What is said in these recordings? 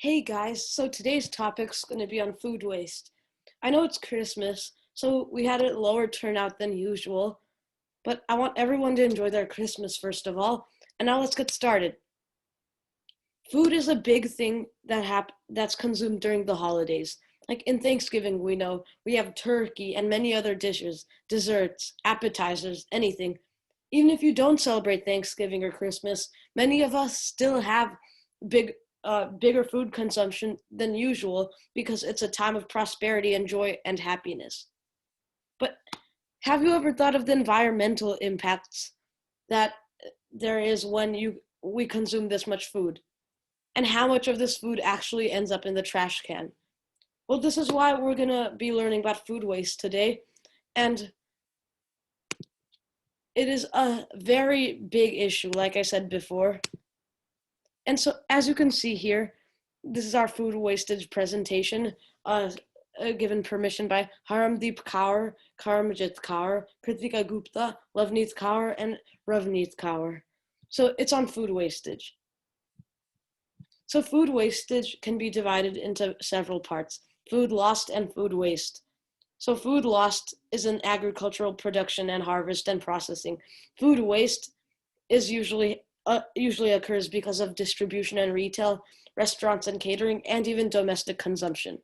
Hey guys, so today's topic's going to be on food waste. I know it's Christmas, so we had a lower turnout than usual, but I want everyone to enjoy their Christmas first of all. And now let's get started. Food is a big thing that's consumed during the holidays. Like in Thanksgiving, we know we have turkey and many other dishes, desserts, appetizers, anything. Even if you don't celebrate Thanksgiving or Christmas, many of us still have big bigger food consumption than usual because it's a time of prosperity and joy and happiness. But have you ever thought of the environmental impacts that there is when we consume this much food? And how much of this food actually ends up in the trash can? Well, this is why we're going to be learning about food waste today. And it is a very big issue, like I said before. And so, as you can see here, this is our food wastage presentation, given permission by Haramdeep Kaur, Karamjit Kaur, Kritika Gupta, Lavneet Kaur, and Ravneet Kaur. So it's on food wastage. So food wastage can be divided into several parts: food lost and food waste. So food lost is in agricultural production and harvest and processing. Food waste is usually occurs because of distribution and retail, restaurants and catering, and even domestic consumption.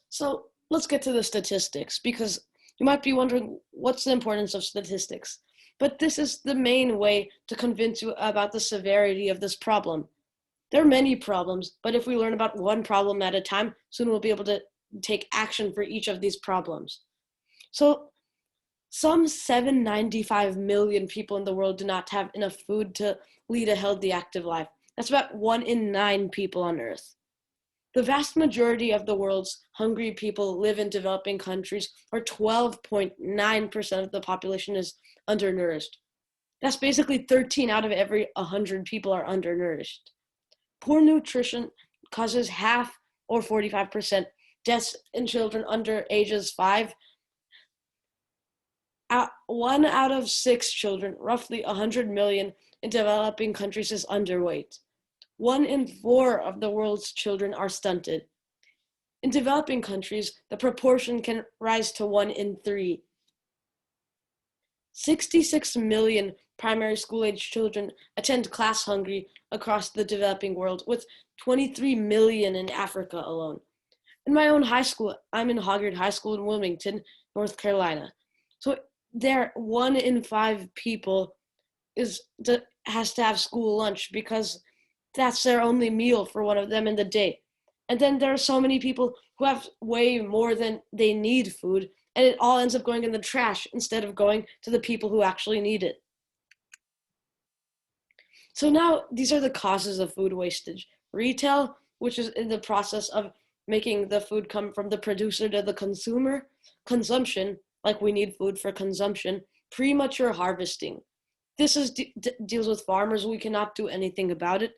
So let's get to the statistics, because you might be wondering, what's the importance of statistics? But this is the main way to convince you about the severity of this problem. There are many problems, but if we learn about one problem at a time, soon we'll be able to take action for each of these problems. So some 795 million people in the world do not have enough food to lead a healthy, active life. That's about 1 in 9 people on Earth. The vast majority of the world's hungry people live in developing countries, where 12.9% of the population is undernourished. That's basically 13 out of every 100 people are undernourished. Poor nutrition causes half, or 45%, deaths in children under ages 5. 1 out of 6 children, roughly 100 million, in developing countries is underweight. 1 in 4 of the world's children are stunted. In developing countries, the proportion can rise to 1 in 3. 66 million primary school-age children attend class hungry across the developing world, with 23 million in Africa alone. In my own high school, I'm in Hoggard High School in Wilmington, North Carolina. So there, 1 in 5 people has to have school lunch because that's their only meal for one of them in the day. And then there are so many people who have way more than they need food, and it all ends up going in the trash instead of going to the people who actually need it. So now these are the causes of food wastage. Retail, which is in the process of making the food come from the producer to the consumer. Consumption, like we need food for consumption. Premature harvesting. This deals with farmers. We cannot do anything about it.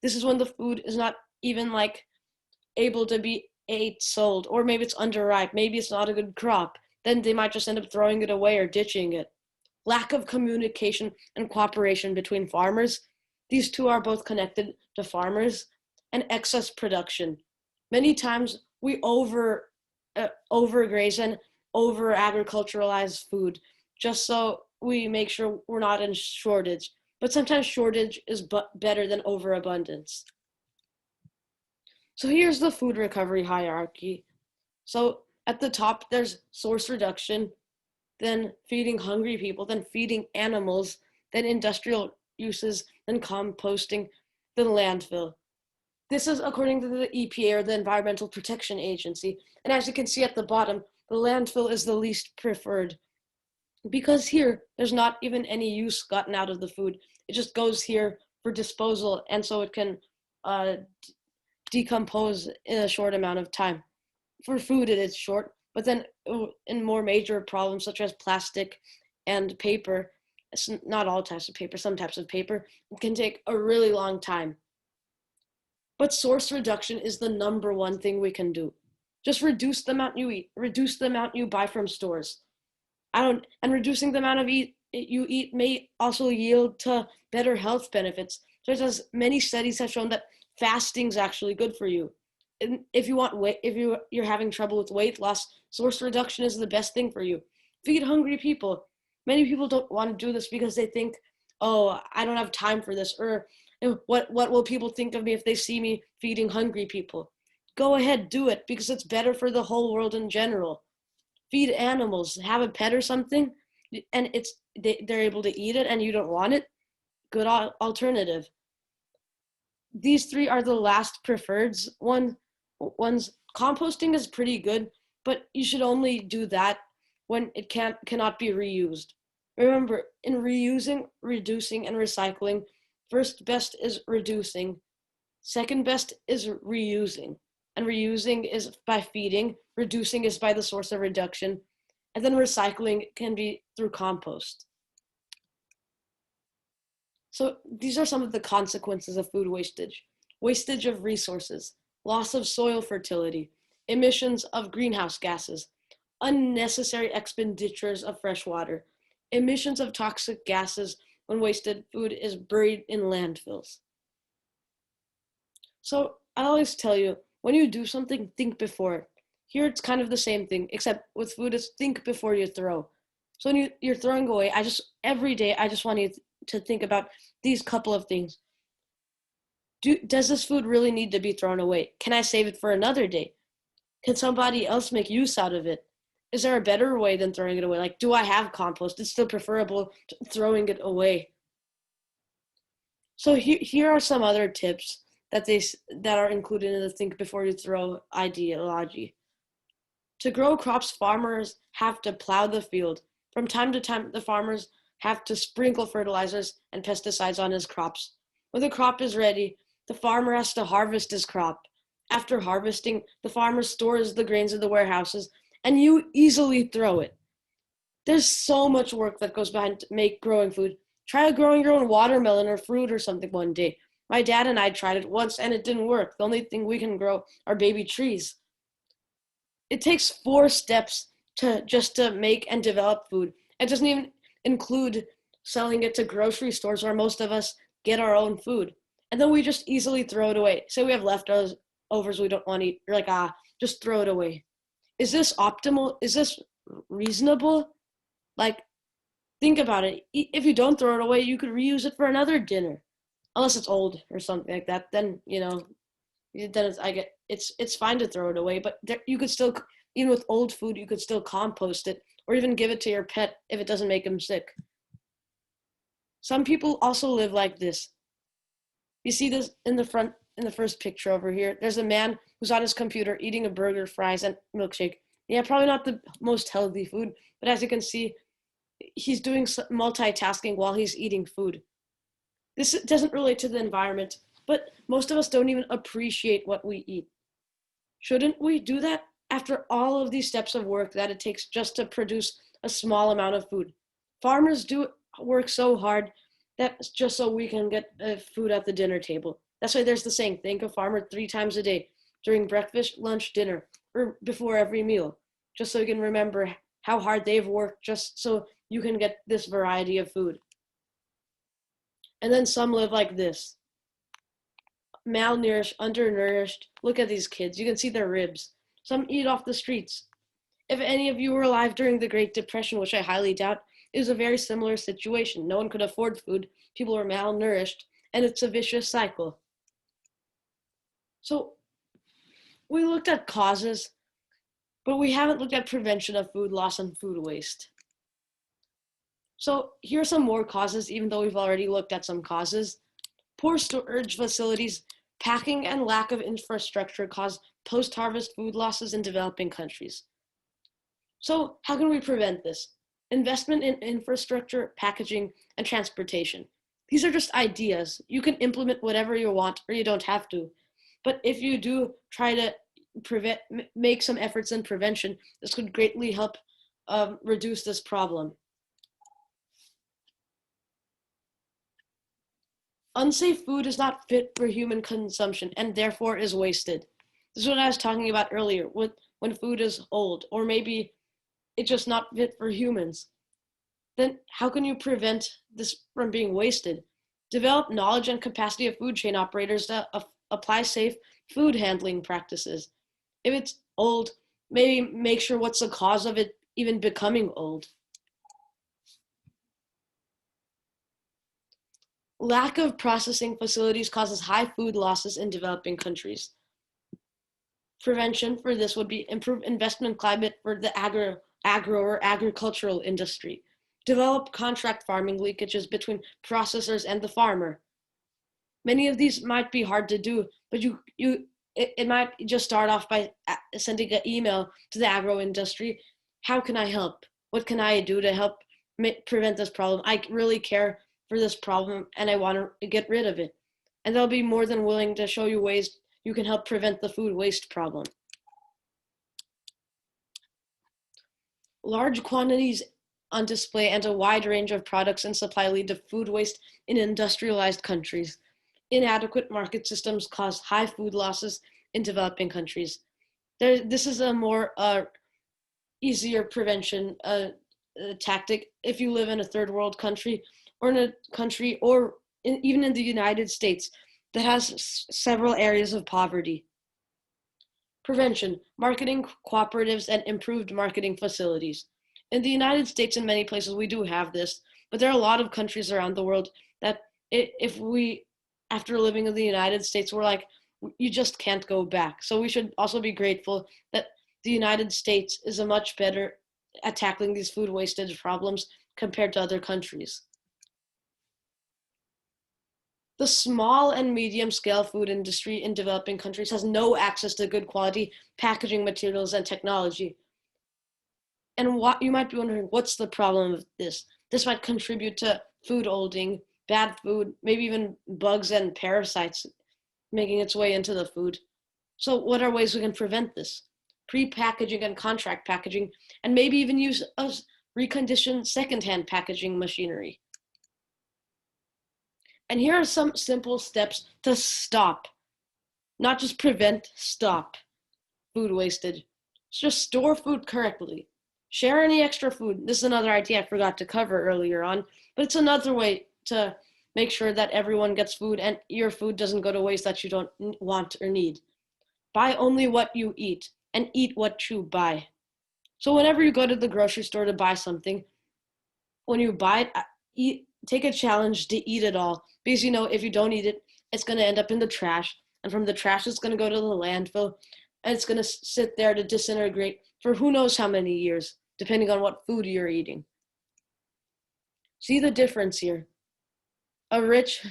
This is when the food is not even able to be sold, or maybe it's underripe, maybe it's not a good crop. Then they might just end up throwing it away or ditching it. Lack of communication and cooperation between farmers. These two are both connected to farmers. And excess production. Many times we overgraze and over agriculturalize food just so we make sure we're not in shortage. But sometimes shortage is better than overabundance. So here's the food recovery hierarchy. So at the top, there's source reduction, then feeding hungry people, then feeding animals, then industrial uses, then composting, then landfill. This is according to the EPA, or the Environmental Protection Agency. And as you can see at the bottom, the landfill is the least preferred, because here there's not even any use gotten out of the food. It just goes here for disposal, and so it can decompose in a short amount of time. For food, it is short, but then in more major problems such as plastic and paper, not all types of paper, some types of paper, it can take a really long time. But source reduction is the number one thing we can do. Just reduce the amount you eat, reduce the amount you buy from stores. And reducing the amount of you eat may also yield to better health benefits, such as many studies have shown that Fasting's actually good for you. And if you're having trouble with weight loss, source reduction is the best thing for you. Feed hungry people. Many people don't want to do this because they think, oh, I don't have time for this, or what will people think of me if they see me feeding hungry people? Go ahead, do it, because it's better for the whole world in general. Feed animals, have a pet or something, and they're able to eat it and you don't want it. Good alternative. These three are the last preferreds. One's composting is pretty good, but you should only do that when it cannot be reused. Remember, in reusing, reducing, and recycling, first best is reducing, second best is reusing, and reusing is by feeding, reducing is by the source of reduction, and then recycling can be through compost. So these are some of the consequences of food wastage. Wastage of resources, loss of soil fertility, emissions of greenhouse gases, unnecessary expenditures of fresh water, emissions of toxic gases when wasted food is buried in landfills. So I always tell you, when you do something, think before. Here it's kind of the same thing, except with food, it's think before you throw. So when you're throwing away, every day, I just want you to think about these couple of things. Does this food really need to be thrown away? Can I save it for another day? Can somebody else make use out of it? Is there a better way than throwing it away? Like, do I have compost? It's still preferable to throwing it away. So here are some other tips that are included in the think before you throw ideology. To grow crops, farmers have to plow the field. From time to time, the farmers have to sprinkle fertilizers and pesticides on his crops. When the crop is ready, the farmer has to harvest his crop. After harvesting, the farmer stores the grains in the warehouses, and you easily throw it. There's so much work that goes behind growing food. Try growing your own watermelon or fruit or something one day. My dad and I tried it once and it didn't work. The only thing we can grow are baby trees. It takes 4 steps to make and develop food. It doesn't even include selling it to grocery stores where most of us get our own food. And then we just easily throw it away. Say we have leftovers we don't want to eat. You're like, just throw it away. Is this optimal? Is this reasonable? Like, think about it. If you don't throw it away, you could reuse it for another dinner. Unless it's old or something like that, then, it's fine to throw it away, but you could still, even with old food, you could still compost it or even give it to your pet if it doesn't make them sick. Some people also live like this. You see this in the first picture over here. There's a man who's on his computer eating a burger, fries, and milkshake. Yeah, probably not the most healthy food, but as you can see, he's doing multitasking while he's eating food. This doesn't relate to the environment, but most of us don't even appreciate what we eat. Shouldn't we do that after all of these steps of work that it takes just to produce a small amount of food? Farmers do work so hard that's just so we can get food at the dinner table. That's why there's the saying, thank a farmer 3 times a day, during breakfast, lunch, dinner, or before every meal, just so you can remember how hard they've worked just so you can get this variety of food. And then some live like this. Malnourished, undernourished. Look at these kids. You can see their ribs. Some eat off the streets. If any of you were alive during the Great Depression, which I highly doubt, it was a very similar situation. No one could afford food. People were malnourished, and it's a vicious cycle. So we looked at causes, but we haven't looked at prevention of food loss and food waste. So here are some more causes, even though we've already looked at some causes. Poor storage facilities, packing, and lack of infrastructure cause post-harvest food losses in developing countries. So how can we prevent this? Investment in infrastructure, packaging, and transportation. These are just ideas. You can implement whatever you want or you don't have to. But if you do try to make some efforts in prevention, this could greatly help reduce this problem. Unsafe food is not fit for human consumption and therefore is wasted. This is what I was talking about earlier, when food is old, or maybe it's just not fit for humans. Then how can you prevent this from being wasted? Develop knowledge and capacity of food chain operators to apply safe food handling practices. If it's old, maybe make sure what's the cause of it even becoming old. Lack of processing facilities causes high food losses in developing countries. Prevention for this would be improve investment climate for the agro or agricultural industry. Develop contract farming linkages between processors and the farmer. Many of these might be hard to do, but it might just start off by sending an email to the agro industry. How can I help? What can I do to help prevent this problem? I really care for this problem and I want to get rid of it. And they'll be more than willing to show you ways you can help prevent the food waste problem. Large quantities on display and a wide range of products and supply lead to food waste in industrialized countries. Inadequate market systems cause high food losses in developing countries. This is a more easier prevention tactic if you live in a third world country or in a country or even in the United States that has several areas of poverty. Prevention, marketing cooperatives, and improved marketing facilities. In the United States and many places we do have this, but there are a lot of countries around the world that if we, after living in the United States, we're like, you just can't go back. So we should also be grateful that the United States is a much better at tackling these food wastage problems compared to other countries. The small and medium scale food industry in developing countries has no access to good quality packaging materials and technology. And what you might be wondering, what's the problem with this? This might contribute to food holding, bad food, maybe even bugs and parasites making its way into the food. So what are ways we can prevent this? Pre-packaging and contract packaging, and maybe even use of reconditioned secondhand packaging machinery. And here are some simple steps to stop, not just prevent, stop food wastage. Just store food correctly. Share any extra food. This is another idea I forgot to cover earlier on, but it's another way to make sure that everyone gets food and your food doesn't go to waste that you don't want or need. Buy only what you eat and eat what you buy. So whenever you go to the grocery store to buy something, when you buy it, take a challenge to eat it all, because you know if you don't eat it, it's going to end up in the trash, and from the trash it's going to go to the landfill, and it's going to sit there to disintegrate for who knows how many years, depending on what food you're eating. See the difference here. A rich,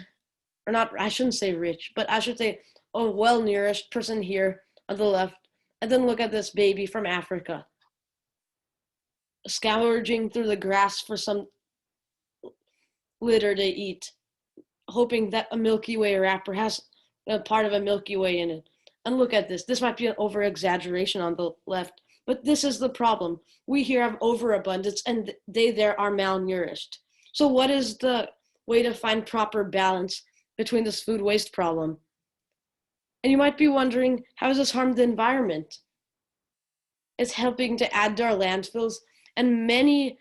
or not, I shouldn't say rich, but I should say a well-nourished person here on the left, and then look at this baby from Africa, scavenging through the grass for some litter to eat, hoping that a Milky Way wrapper has a part of a Milky Way in it. And look at this. This might be an over-exaggeration on the left, but this is the problem. We here have overabundance, and they there are malnourished. So what is the way to find proper balance between this food waste problem? And you might be wondering, how does this harm the environment? It's helping to add to our landfills, and many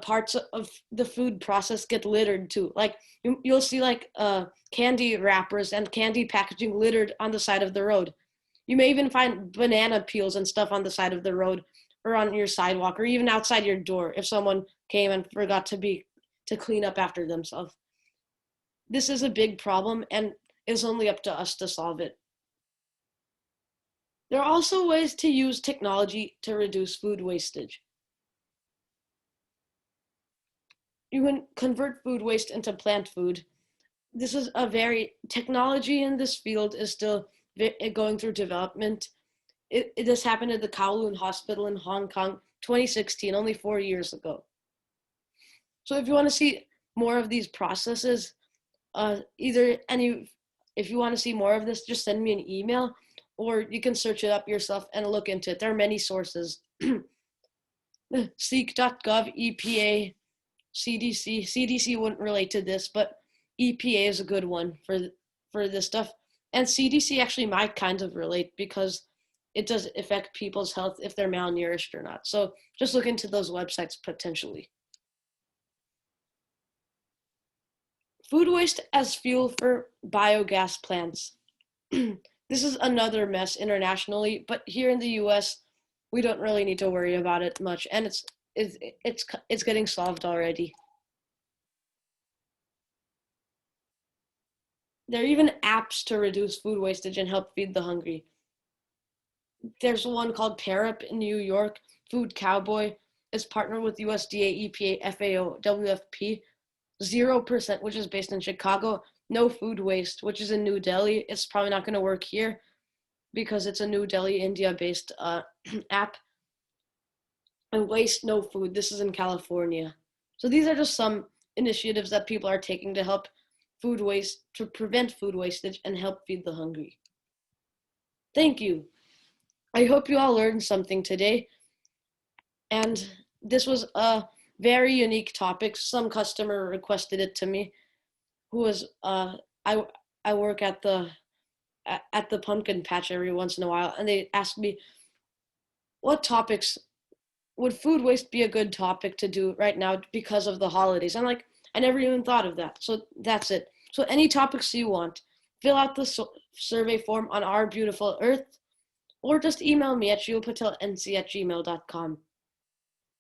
parts of the food process get littered too. Like you'll see like candy wrappers and candy packaging littered on the side of the road. You may even find banana peels and stuff on the side of the road or on your sidewalk or even outside your door if someone came and forgot to clean up after themselves. This is a big problem and it's only up to us to solve it. There are also ways to use technology to reduce food wastage. You can convert food waste into plant food. This is technology in this field is still going through development. This happened at the Kowloon Hospital in Hong Kong, 2016, only 4 years ago. So if you want to see more of these processes, if you want to see more of this, just send me an email, or you can search it up yourself and look into it. There are many sources. Seek.gov, EPA, CDC. CDC wouldn't relate to this, but EPA is a good one for this stuff. And CDC actually might kind of relate because it does affect people's health if they're malnourished or not. So just look into those websites potentially. Food waste as fuel for biogas plants. This is another mess internationally, but here in the US, we don't really need to worry about it much, and it's it's getting solved already. There are even apps to reduce food wastage and help feed the hungry. There's one called Pair in New York, Food Cowboy. It's partnered with USDA, EPA, FAO, WFP. 0%, which is based in Chicago. No food waste, which is in New Delhi. It's probably not going to work here because it's a New Delhi, India-based app. And Waste No Food. This is in California. So these are just some initiatives that people are taking to help food waste, to prevent food wastage and help feed the hungry. Thank you. I hope you all learned something today. And this was a very unique topic. Some customer requested it to me, who was I I work at the pumpkin patch every once in a while, and they asked me what topics would food waste be a good topic to do right now because of the holidays. I'm like, I never even thought of that. So that's it. So any topics you want, fill out the survey form on Our Beautiful Earth, or just email me at sheelpatelnc@gmail.com.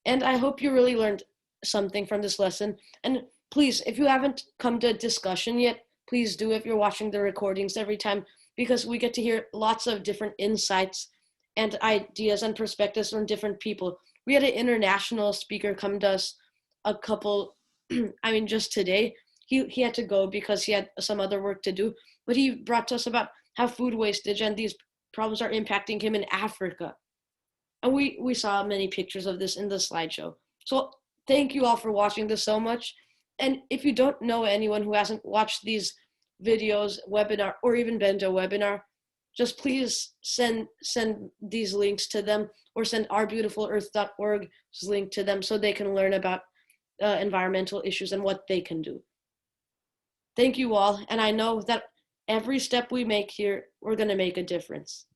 And I hope you really learned something from this lesson. And please, if you haven't come to a discussion yet, please do if you're watching the recordings every time, because we get to hear lots of different insights and ideas and perspectives from different people. We had an international speaker come to us a couple, just today. He had to go because he had some other work to do, but he brought to us about how food wastage and these problems are impacting him in Africa. And we saw many pictures of this in the slideshow. So thank you all for watching this so much. And if you don't know anyone who hasn't watched these videos, webinar, or even been to a webinar, just please send these links to them, or send ourbeautifulearth.org's link to them so they can learn about environmental issues and what they can do. Thank you all, and I know that every step we make here, we're going to make a difference.